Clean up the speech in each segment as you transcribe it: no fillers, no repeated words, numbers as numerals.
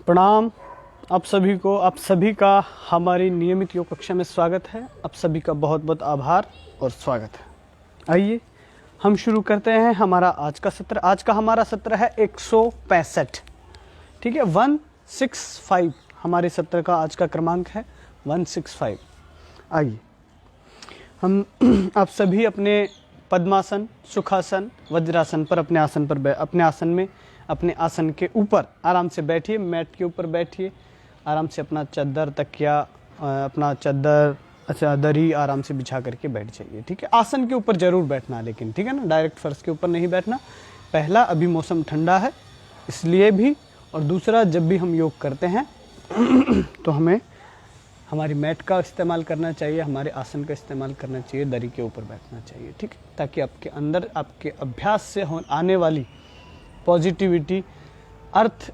प्रणाम। आप सभी का हमारी नियमित योग कक्षा में स्वागत है। आप सभी का बहुत बहुत आभार और स्वागत है। आइए हम शुरू करते हैं हमारा आज का सत्र। आज का हमारा सत्र है 165। ठीक है, 165 हमारे सत्र का आज का क्रमांक है 165। आइए हम आप सभी अपने पद्मासन, सुखासन, वज्रासन पर अपने आसन के ऊपर आराम से बैठिए। मैट के ऊपर बैठिए, आराम से अपना चादर, तकिया, अपना दरी आराम से बिछा करके बैठ जाइए। ठीक है, आसन के ऊपर जरूर बैठना, लेकिन ठीक है ना, डायरेक्ट फर्श के ऊपर नहीं बैठना। पहला, अभी मौसम ठंडा है इसलिए भी, और दूसरा, जब भी हम योग करते हैं तो हमें हमारी मैट का इस्तेमाल करना चाहिए, हमारे आसन का इस्तेमाल करना चाहिए, दरी के ऊपर बैठना चाहिए। ठीक है, ताकि आपके अंदर आपके अभ्यास से आने वाली पॉजिटिविटी अर्थ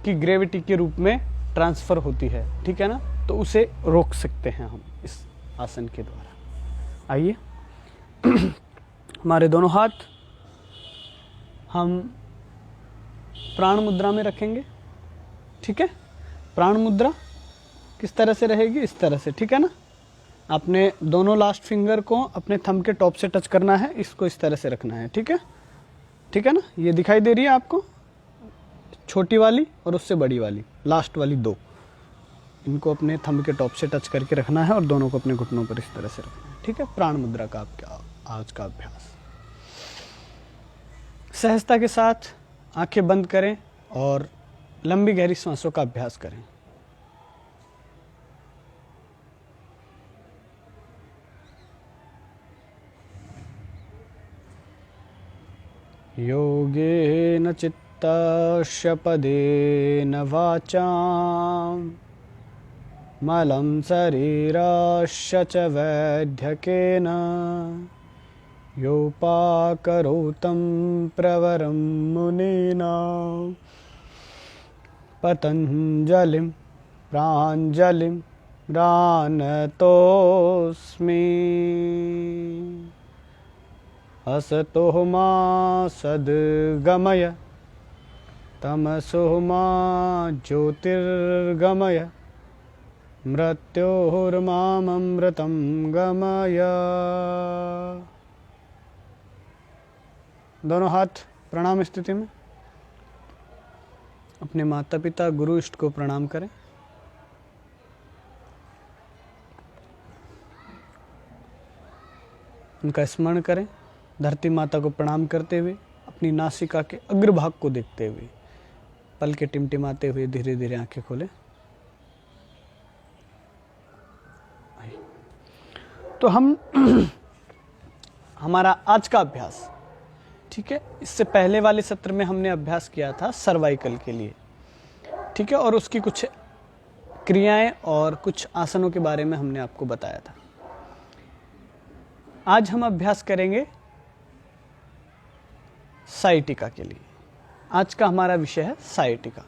की ग्रेविटी के रूप में ट्रांसफ़र होती है। ठीक है ना, तो उसे रोक सकते हैं हम इस आसन के द्वारा। आइए हमारे दोनों हाथ हम प्राण मुद्रा में रखेंगे। ठीक है, प्राण मुद्रा किस तरह से रहेगी? इस तरह से। ठीक है ना, आपने दोनों लास्ट फिंगर को अपने थंब के टॉप से टच करना है, इसको इस तरह से रखना है। ठीक है, ठीक है ना, ये दिखाई दे रही है आपको, छोटी वाली और उससे बड़ी वाली, लास्ट वाली दो, इनको अपने थंब के टॉप से टच करके रखना है और दोनों को अपने घुटनों पर इस तरह से रखना है। ठीक है, प्राण मुद्रा का आपका आज का अभ्यास। सहजता के साथ आंखें बंद करें और लंबी गहरी सांसों का अभ्यास करें। योगेन चित्तस्य पदेन वाचां मलं शरीरस्य च वैद्यकेन योपाकरोतं प्रवरं मुनिना पतञ्जलिं प्राञ्जलिं प्राणतोऽस्मि। असतो मा सद्गमय तमसो मा ज्योतिर्गमय मृत्योर्मामृतं गमय। दोनों हाथ प्रणाम स्थिति में अपने माता पिता, गुरु, इष्ट को प्रणाम करें। उनका स्मरण करें। धरती माता को प्रणाम करते हुए अपनी नासिका के अग्रभाग को देखते हुए पल के टिमटिमाते हुए धीरे धीरे आंखें खोलें। तो हम हमारा आज का अभ्यास, ठीक है, इससे पहले वाले सत्र में हमने अभ्यास किया था सर्वाइकल के लिए। ठीक है, और उसकी कुछ क्रियाएं और कुछ आसनों के बारे में हमने आपको बताया था। आज हम अभ्यास करेंगे साइटिका के लिए। आज का हमारा विषय है साइटिका।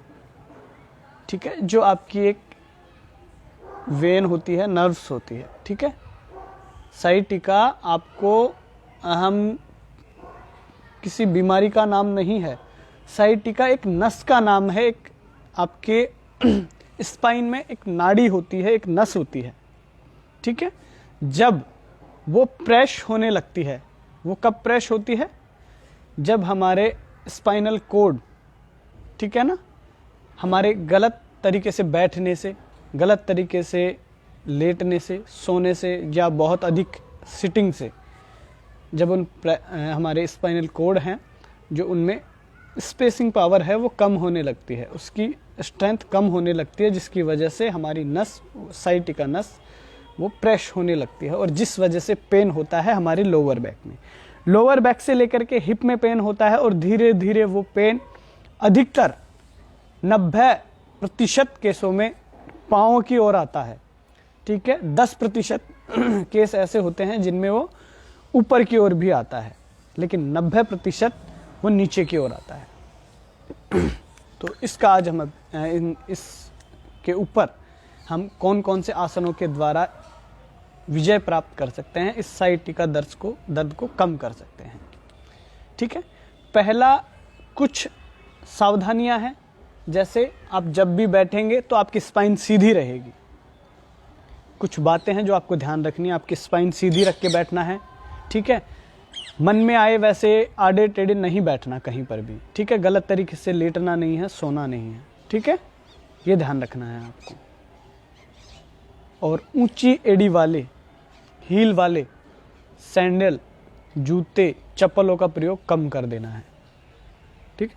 ठीक है, जो आपकी एक वेन होती है, नर्व्स होती है। ठीक है, साइटिका आपको हम किसी बीमारी का नाम नहीं है। साइटिका एक नस का नाम है। एक आपके स्पाइन में एक नाड़ी होती है, एक नस होती है। ठीक है, जब वो प्रेस होने लगती है, वो कब प्रेस होती है? जब हमारे स्पाइनल कोड, ठीक है ना, हमारे गलत तरीके से बैठने से, गलत तरीके से लेटने से, सोने से, या बहुत अधिक सिटिंग से, जब हमारे स्पाइनल कोड हैं जो उनमें स्पेसिंग पावर है वो कम होने लगती है, उसकी स्ट्रेंथ कम होने लगती है, जिसकी वजह से हमारी नस, साइटिका नस, वो प्रेस होने लगती है, और जिस वजह से पेन होता है हमारे लोअर बैक में। लोअर बैक से लेकर के हिप में पेन होता है, और धीरे धीरे वो पेन अधिकतर 90% केसों में पाँव की ओर आता है। ठीक है, 10% केस ऐसे होते हैं जिनमें वो ऊपर की ओर भी आता है, लेकिन 90% वो नीचे की ओर आता है। तो इसका आज हम इसके ऊपर हम कौन कौन से आसनों के द्वारा विजय प्राप्त कर सकते हैं, इस साइटिका दर्द को कम कर सकते हैं। ठीक है, पहला कुछ सावधानियां हैं जैसे आप जब भी बैठेंगे तो आपकी स्पाइन सीधी रहेगी। कुछ बातें हैं जो आपको ध्यान रखनी है, आपकी स्पाइन सीधी रख के बैठना है, ठीक है। मन में आए वैसे आड़े टेढ़े नहीं बैठना कहीं पर भी, ठीक है। गलत तरीके से लेटना नहीं है, सोना नहीं है, ठीक है। ये ध्यान रखना है आपको। और ऊंची एड़ी वाले, हील वाले सैंडल, जूते, चप्पलों का प्रयोग कम कर देना है, ठीक।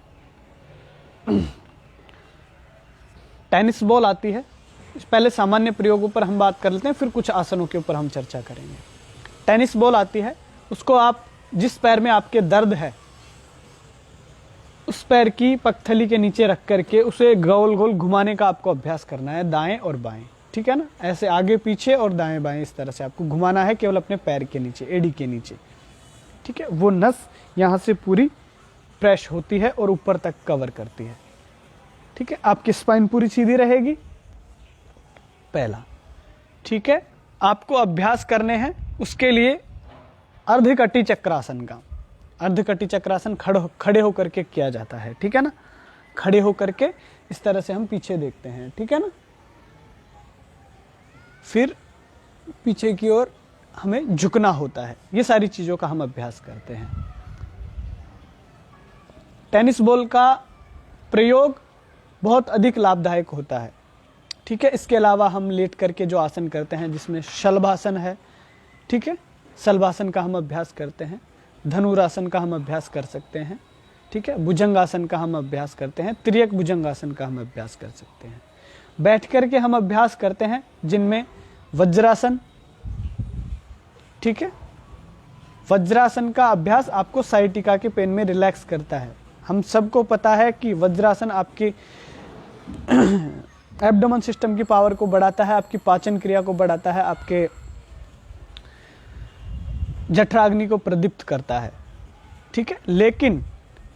टेनिस बॉल आती है, पहले सामान्य प्रयोगों पर हम बात कर लेते हैं, फिर कुछ आसनों के ऊपर हम चर्चा करेंगे। टेनिस बॉल आती है, उसको आप जिस पैर में आपके दर्द है उस पैर की पगथली के नीचे रख करके उसे गोल गोल घुमाने का आपको अभ्यास करना है, दाएं और बाएं, ठीक है ना। ऐसे आगे पीछे और दाएं बाएं इस तरह से आपको घुमाना है, केवल अपने पैर के नीचे, एड़ी के नीचे, ठीक है। वो नस यहाँ से पूरी प्रेस होती है और ऊपर तक कवर करती है, ठीक है। आपकी स्पाइन पूरी सीधी रहेगी, पहला, ठीक है। आपको अभ्यास करने हैं, उसके लिए अर्धकटी चक्रासन का, अर्धकटी चक्रासन खड़े होकर के किया जाता है, ठीक है ना। खड़े होकर के इस तरह से हम पीछे देखते हैं, ठीक है ना। फिर पीछे की ओर हमें झुकना होता है, ये सारी चीजों का हम अभ्यास करते हैं। टेनिस बॉल का प्रयोग बहुत अधिक लाभदायक होता है, ठीक है। इसके अलावा हम लेट करके जो आसन करते हैं जिसमें शलभासन है, ठीक है, शलभासन का हम अभ्यास करते हैं। धनुरासन का हम अभ्यास कर सकते हैं, ठीक है। भुजंगासन का हम अभ्यास करते हैं, त्रियक भुजंगासन का हम अभ्यास कर सकते हैं। बैठ करके हम अभ्यास करते हैं जिनमें वज्रासन, ठीक है। वज्रासन का अभ्यास आपको साइटिका के पेन में रिलैक्स करता है। हम सबको पता है कि वज्रासन आपकी एब्डोमेन सिस्टम की पावर को बढ़ाता है, आपकी पाचन क्रिया को बढ़ाता है, आपके जठराग्नि को प्रदीप्त करता है, ठीक है। लेकिन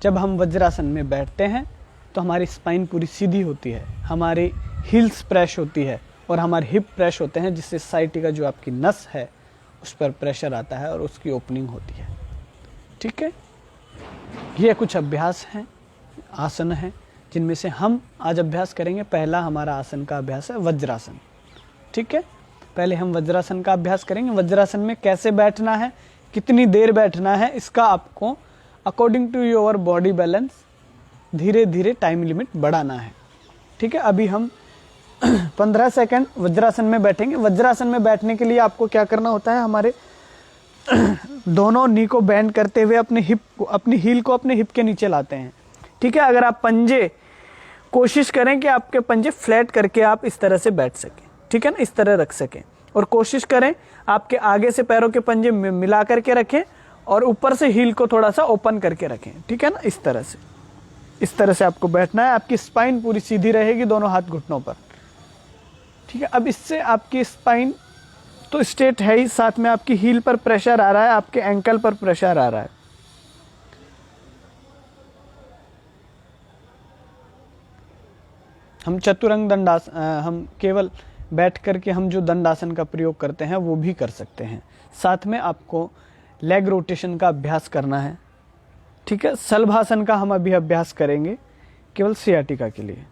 जब हम वज्रासन में बैठते हैं तो हमारी स्पाइन पूरी सीधी होती है, हमारी हील्स प्रेस होती है और हमारे हिप प्रेस होते हैं, जिससे साइटिका जो आपकी नस है उस पर प्रेशर आता है और उसकी ओपनिंग होती है, ठीक है। ये कुछ अभ्यास हैं, आसन हैं, जिनमें से हम आज अभ्यास करेंगे। पहला हमारा आसन का अभ्यास है वज्रासन, ठीक है। पहले हम वज्रासन का अभ्यास करेंगे। वज्रासन में कैसे बैठना है, कितनी देर बैठना है, इसका आपको according to your body balance धीरे धीरे टाइम लिमिट बढ़ाना है, ठीक है। अभी हम 15 सेकंड वज्रासन में बैठेंगे। वज्रासन में बैठने के लिए आपको क्या करना होता है, हमारे दोनों नी को बेंड करते हुए अपनी हील को अपने हिप के नीचे लाते हैं, ठीक है। अगर आप पंजे, कोशिश करें कि आपके पंजे फ्लैट करके आप इस तरह से बैठ सकें, ठीक है ना, इस तरह रख सकें। और कोशिश करें आपके आगे से पैरों के पंजे मिला करके रखें और ऊपर से हील को थोड़ा सा ओपन करके रखें, ठीक है ना। इस तरह से आपको बैठना है। आपकी स्पाइन पूरी सीधी रहेगी, दोनों हाथ घुटनों पर, ठीक है। अब इससे आपकी स्पाइन तो स्ट्रेट है ही, साथ में आपकी हील पर प्रेशर आ रहा है, आपके एंकल पर प्रेशर आ रहा है। हम चतुरंग दंडासन, हम केवल बैठ करके हम जो दंडासन का प्रयोग करते हैं वो भी कर सकते हैं। साथ में आपको लेग रोटेशन का अभ्यास करना है, ठीक है। शलभासन का हम अभी अभ्यास करेंगे केवल सियाटिका के लिए,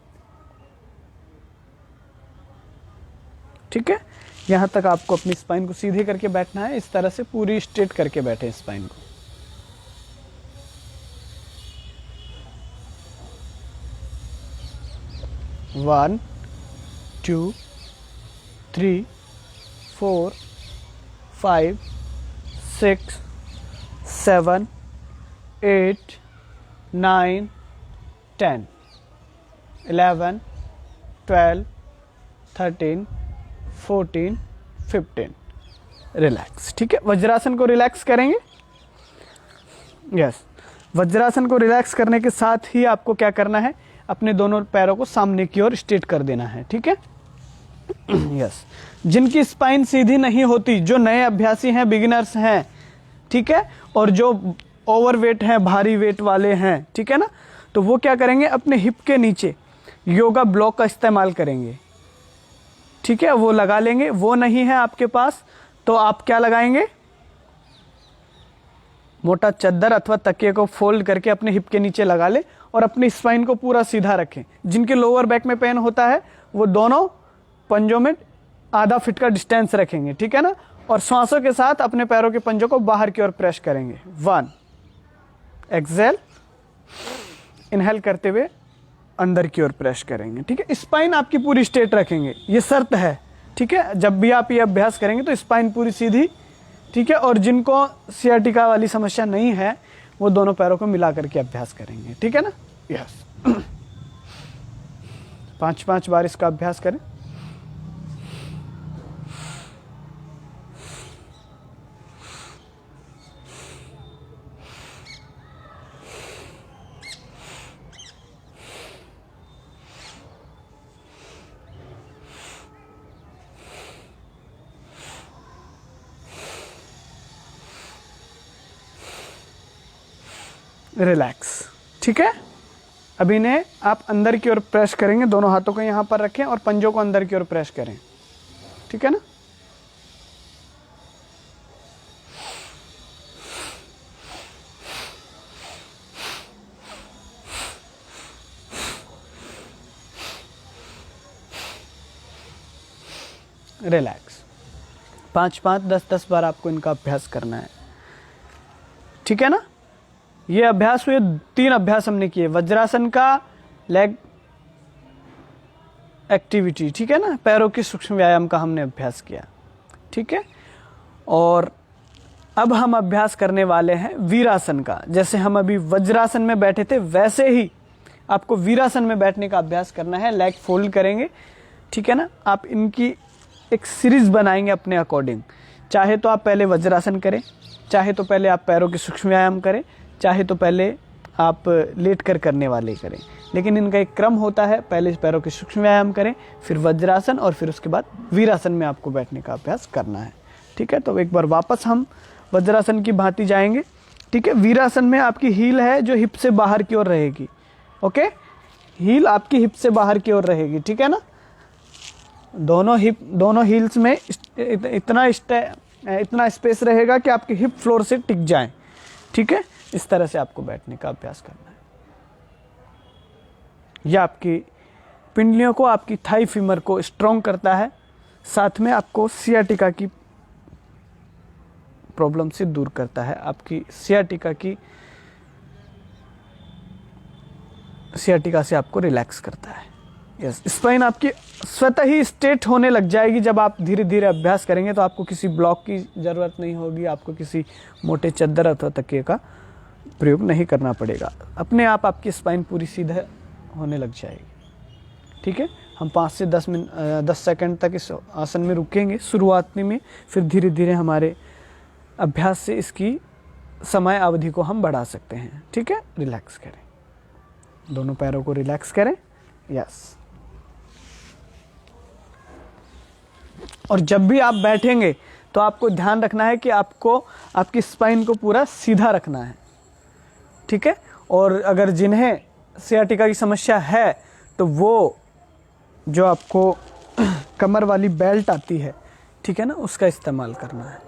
ठीक है। यहाँ तक आपको अपनी स्पाइन को सीधे करके बैठना है, इस तरह से पूरी स्ट्रेट करके बैठे स्पाइन को। वन, 2, 3, 4, 5, 6, 7, 8, 9, 10, 11, 12, 13, 14, 15। रिलैक्स, ठीक है। वज्रासन को रिलैक्स करेंगे, यस। वज्रासन को रिलैक्स करने के साथ ही आपको क्या करना है, अपने दोनों पैरों को सामने की ओर स्ट्रेट कर देना है, ठीक है, यस। जिनकी स्पाइन सीधी नहीं होती, जो नए अभ्यासी हैं, बिगिनर्स हैं, ठीक है, और जो ओवरवेट हैं, भारी वेट वाले हैं, ठीक है ना, तो वो क्या करेंगे, अपने हिप के नीचे योगा ब्लॉक का इस्तेमाल करेंगे, ठीक है। वो लगा लेंगे। वो नहीं है आपके पास तो आप क्या लगाएंगे, मोटा चद्दर अथवा तकिए को फोल्ड करके अपने हिप के नीचे लगा ले और अपनी स्पाइन को पूरा सीधा रखें। जिनके लोअर बैक में पेन होता है वो दोनों पंजों में आधा फीट का डिस्टेंस रखेंगे, ठीक है ना। और श्वासों के साथ अपने पैरों के पंजों को बाहर की ओर प्रेस करेंगे। 1 एक्सेल, इनहेल करते हुए अंदर की ओर प्रेस करेंगे, ठीक है। स्पाइन आपकी पूरी स्ट्रेट रखेंगे, ये शर्त है, ठीक है। जब भी आप ये अभ्यास करेंगे तो स्पाइन पूरी सीधी, ठीक है। और जिनको सियाटिका वाली समस्या नहीं है वो दोनों पैरों को मिला करके अभ्यास करेंगे, ठीक है ना। यस 5-5 बार इसका अभ्यास करें। रिलैक्स, ठीक है। अब इन्हें आप अंदर की ओर प्रेस करेंगे, दोनों हाथों को यहाँ पर रखें और पंजों को अंदर की ओर प्रेस करें, ठीक है ना। रिलैक्स 5-5, 10-10 बार आपको इनका अभ्यास करना है, ठीक है ना। ये अभ्यास हुए 3 अभ्यास हमने किए, वज्रासन का लेग एक्टिविटी, ठीक है ना, पैरों की सूक्ष्म व्यायाम का हमने अभ्यास किया, ठीक है। और अब हम अभ्यास करने वाले हैं वीरासन का। जैसे हम अभी वज्रासन में बैठे थे वैसे ही आपको वीरासन में बैठने का अभ्यास करना है। लेग फोल्ड करेंगे, ठीक है ना। आप इनकी एक सीरीज बनाएंगे अपने अकॉर्डिंग। चाहे तो आप पहले वज्रासन करें, चाहे तो पहले आप पैरों की सूक्ष्म व्यायाम करें, चाहे तो पहले आप लेट कर करने वाले करें, लेकिन इनका एक क्रम होता है। पहले पैरों की सूक्ष्म व्यायाम करें, फिर वज्रासन और फिर उसके बाद वीरासन में आपको बैठने का अभ्यास करना है, ठीक है। तो एक बार वापस हम वज्रासन की भांति जाएंगे, ठीक है। वीरासन में आपकी हील है जो हिप से बाहर की ओर रहेगी, ओके। हील आपकी हिप से बाहर की ओर रहेगी, ठीक है ना। दोनों हील्स में इतना स्पेस रहेगा कि आपकी हिप फ्लोर से टिक जाए, ठीक है। इस तरह से आपको बैठने का अभ्यास करना है। यह आपकी पिंडलियों को, आपकी थाई फीमर को स्ट्रॉन्ग करता है, साथ में आपको सियाटिका की प्रॉब्लम से दूर करता है। आपकी सियाटिका से आपको रिलैक्स करता है। यस, स्पाइन आपकी स्वतः ही स्ट्रेट होने लग जाएगी जब आप धीरे धीरे अभ्यास करेंगे। तो आपको किसी ब्लॉक की ज़रूरत नहीं होगी, आपको किसी मोटे चादर अथवा तकिए का प्रयोग नहीं करना पड़ेगा। अपने आप आपकी स्पाइन पूरी सीधा होने लग जाएगी, ठीक है। हम 5 से 10 सेकंड तक इस आसन में रुकेंगे शुरुआत में, फिर धीरे धीरे हमारे अभ्यास से इसकी समय अवधि को हम बढ़ा सकते हैं, ठीक है। रिलैक्स करें, दोनों पैरों को रिलैक्स करें। यस, और जब भी आप बैठेंगे तो आपको ध्यान रखना है कि आपको आपकी स्पाइन को पूरा सीधा रखना है, ठीक है। और अगर जिन्हें सियाटिका की समस्या है तो वो जो आपको कमर वाली बेल्ट आती है, ठीक है ना, उसका इस्तेमाल करना है।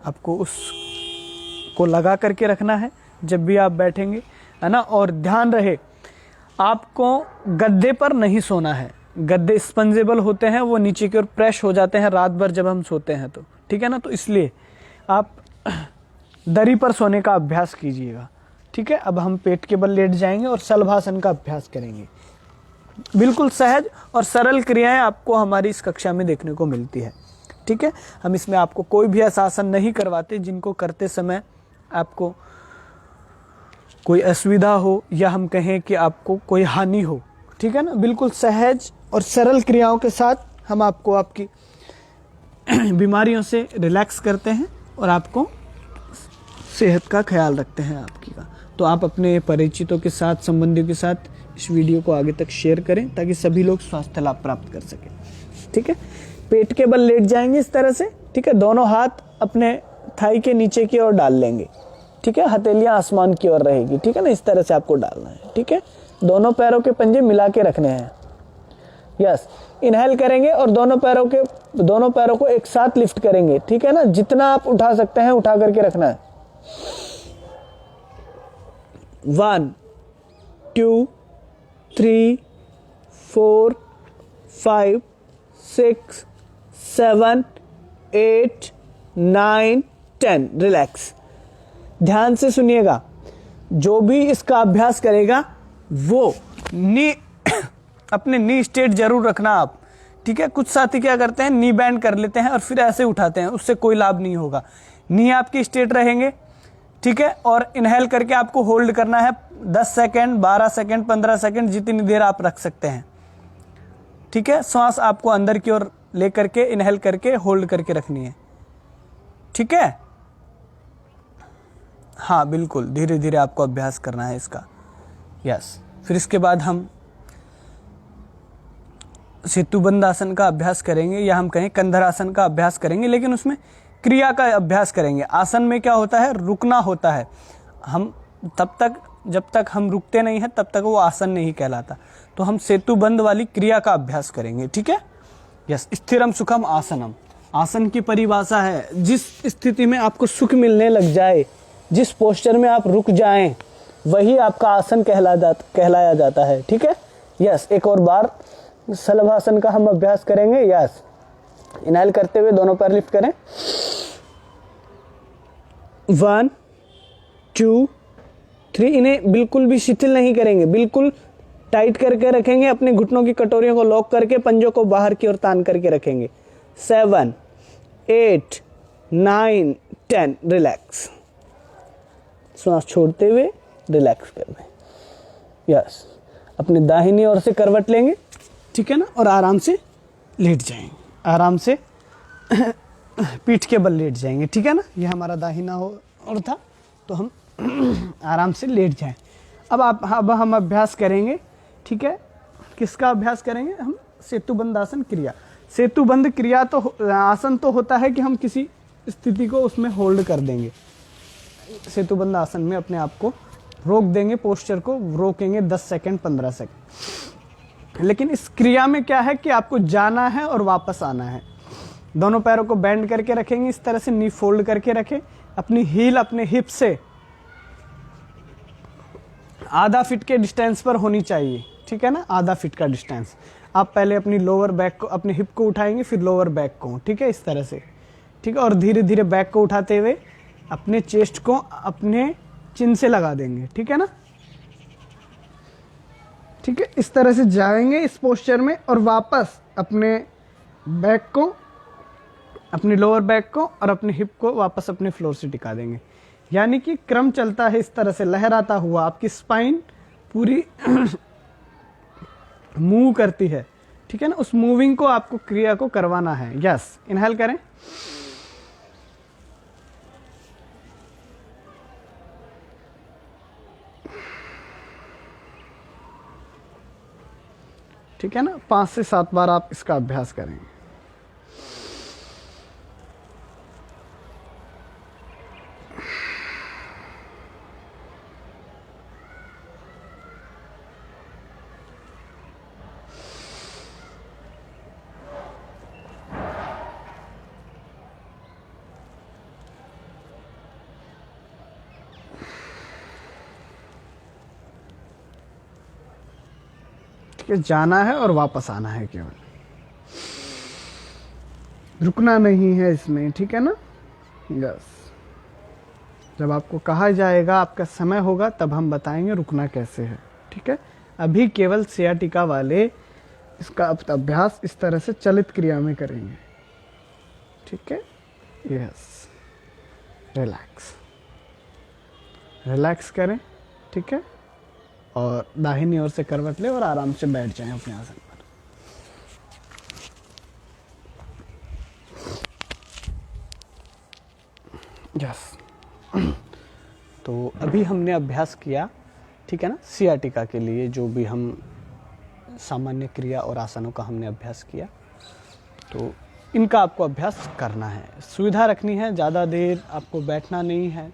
आपको उसको लगा करके रखना है जब भी आप बैठेंगे, है ना। और ध्यान रहे आपको गद्दे पर नहीं सोना है। गद्दे स्पंजेबल होते हैं, वो नीचे की ओर प्रेस हो जाते हैं रात भर जब हम सोते हैं तो, ठीक है ना। तो इसलिए आप दरी पर सोने का अभ्यास कीजिएगा, ठीक है। अब हम पेट के बल लेट जाएंगे और शलभासन का अभ्यास करेंगे। बिल्कुल सहज और सरल क्रियाएं आपको हमारी इस कक्षा में देखने को मिलती है, ठीक है। हम इसमें आपको कोई भी ऐसा आसन नहीं करवाते जिनको करते समय आपको कोई असुविधा हो या हम कहें कि आपको कोई हानि हो, ठीक है ना। बिल्कुल सहज और सरल क्रियाओं के साथ हम आपको आपकी बीमारियों से रिलैक्स करते हैं और आपको सेहत का ख्याल रखते हैं आपकी का। तो आप अपने परिचितों के साथ, संबंधियों के साथ इस वीडियो को आगे तक शेयर करें ताकि सभी लोग स्वास्थ्य लाभ प्राप्त कर सकें, ठीक है। पेट के बल लेट जाएंगे इस तरह से, ठीक है। दोनों हाथ अपने थाई के नीचे की ओर डाल लेंगे, ठीक है। हथेलियां आसमान की ओर रहेगी, ठीक है ना। इस तरह से आपको डालना है, ठीक है। दोनों पैरों के पंजे मिला के रखने हैं। यस, इनहेल करेंगे और दोनों पैरों को एक साथ लिफ्ट करेंगे, ठीक है ना। जितना आप उठा सकते हैं उठा करके रखना है। 1 2 3 4 5 6 7 8 9 10। रिलैक्स। ध्यान से सुनिएगा, जो भी इसका अभ्यास करेगा वो नी अपने नी स्ट्रेट जरूर रखना आप, ठीक है। कुछ साथी क्या करते हैं, नी बैंड कर लेते हैं और फिर ऐसे उठाते हैं, उससे कोई लाभ नहीं होगा। नी आपकी स्ट्रेट रहेंगे, ठीक है। और इनहेल करके आपको होल्ड करना है 10 सेकेंड, 12 सेकेंड, 15 सेकेंड, जितनी देर आप रख सकते हैं, ठीक है। श्वास आपको अंदर की ओर लेकर के इनहेल करके होल्ड करके रखनी है, ठीक है। हाँ बिल्कुल, धीरे धीरे आपको अभ्यास करना है इसका। यस। फिर इसके बाद हम सेतुबंध आसन का अभ्यास करेंगे, या हम कहें कंधर आसन का अभ्यास करेंगे, लेकिन उसमें क्रिया का अभ्यास करेंगे। आसन में क्या होता है, रुकना होता है। हम तब तक, जब तक हम रुकते नहीं हैं तब तक वो आसन नहीं कहलाता। तो हम सेतुबंध वाली क्रिया का अभ्यास करेंगे, ठीक है। यस। स्थिरम सुखम आसनम, आसन की परिभाषा है जिस स्थिति में आपको सुख मिलने लग जाए, जिस पोस्चर में आप रुक जाएं, वही आपका आसन कहलाया जाता है, ठीक है। यस। एक और बार शलभासन का हम अभ्यास करेंगे। यस। इनहेल करते हुए दोनों पैर लिफ्ट करें। 1 2 3। इन्हें बिल्कुल भी शिथिल नहीं करेंगे, बिल्कुल टाइट करके रखेंगे। अपने घुटनों की कटोरियों को लॉक करके पंजों को बाहर की ओर तान करके रखेंगे। 7 8 9 10। रिलैक्स। श्वास छोड़ते हुए रिलैक्स करना है। यस। अपनी दाहिनी ओर से करवट लेंगे, ठीक है ना, और आराम से लेट जाएंगे, आराम से पीठ के बल लेट जाएंगे, ठीक है ना। ये हमारा दाहिना और था, तो हम आराम से लेट जाएं। अब हम अभ्यास करेंगे, ठीक है। किसका अभ्यास करेंगे हम, सेतुबंध आसन क्रिया। सेतुबंध क्रिया तो आसन तो होता है कि हम किसी स्थिति को उसमें होल्ड कर देंगे। सेतुबंध आसन में अपने आप को रोक देंगे, पोस्चर को रोकेंगे 10 सेकेंड 15 सेकेंड। लेकिन इस क्रिया में क्या है कि आपको जाना है और वापस आना है। दोनों पैरों को बेंड करके रखेंगे, इस तरह से नी फोल्ड करके रखें। अपनी हील अपने हिप से आधा फीट के डिस्टेंस पर होनी चाहिए, ठीक है ना, आधा फीट का डिस्टेंस। आप पहले अपनी लोअर बैक को, अपने हिप को उठाएंगे, फिर लोअर बैक को, ठीक है, इस तरह से, ठीक है। और धीरे धीरे बैक को उठाते हुए अपने चेस्ट को अपने चिन से लगा देंगे, ठीक है ना, ठीक है। इस तरह से जाएंगे इस पोस्चर में और वापस अपने बैक को, अपनी लोअर बैक को और अपने हिप को वापस अपने फ्लोर से टिका देंगे। यानी कि क्रम चलता है इस तरह से लहराता हुआ, आपकी स्पाइन पूरी मूव करती है, ठीक है ना। उस मूविंग को आपको क्रिया को करवाना है। यस। इनहेल करें। ठीक है ना। 5 से 7 बार आप इसका अभ्यास करेंगे। जाना है और वापस आना है, केवल रुकना नहीं है इसमें, ठीक है ना। यस। जब आपको कहा जाएगा, आपका समय होगा, तब हम बताएंगे रुकना कैसे है, ठीक है। अभी केवल सियाटिका वाले इसका अभ्यास इस तरह से चलित क्रिया में करेंगे, ठीक है। यस। रिलैक्स, रिलैक्स करें, ठीक है। और दाहिनी ओर से करवट ले और आराम से बैठ जाएं अपने आसन पर। यस। तो अभी हमने अभ्यास किया, ठीक है ना, सियाटिका के लिए जो भी हम सामान्य क्रिया और आसनों का हमने अभ्यास किया, तो इनका आपको अभ्यास करना है। सुविधा रखनी है, ज़्यादा देर आपको बैठना नहीं है,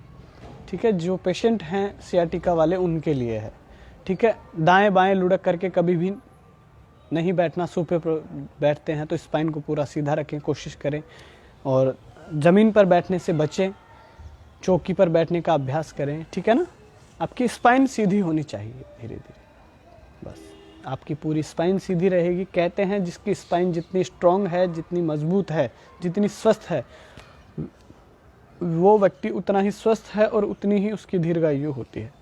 ठीक है। जो पेशेंट हैं सियाटिका वाले उनके लिए है, ठीक है। दाएं बाएं लुढ़क करके कभी भी नहीं बैठना। सोफे पर बैठते हैं तो स्पाइन को पूरा सीधा रखें, कोशिश करें, और ज़मीन पर बैठने से बचें। चौकी पर बैठने का अभ्यास करें, ठीक है ना। आपकी स्पाइन सीधी होनी चाहिए, धीरे धीरे। आपकी पूरी स्पाइन सीधी रहेगी। कहते हैं जिसकी स्पाइन जितनी स्ट्रांग है, जितनी मजबूत है, जितनी स्वस्थ है, वो व्यक्ति उतना ही स्वस्थ है और उतनी ही उसकी दीर्घायु होती है।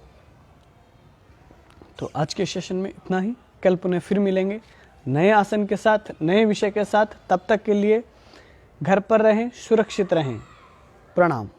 तो आज के सेशन में इतना ही। कल पुनः फिर मिलेंगे नए आसन के साथ, नए विषय के साथ। तब तक के लिए घर पर रहें, सुरक्षित रहें। प्रणाम।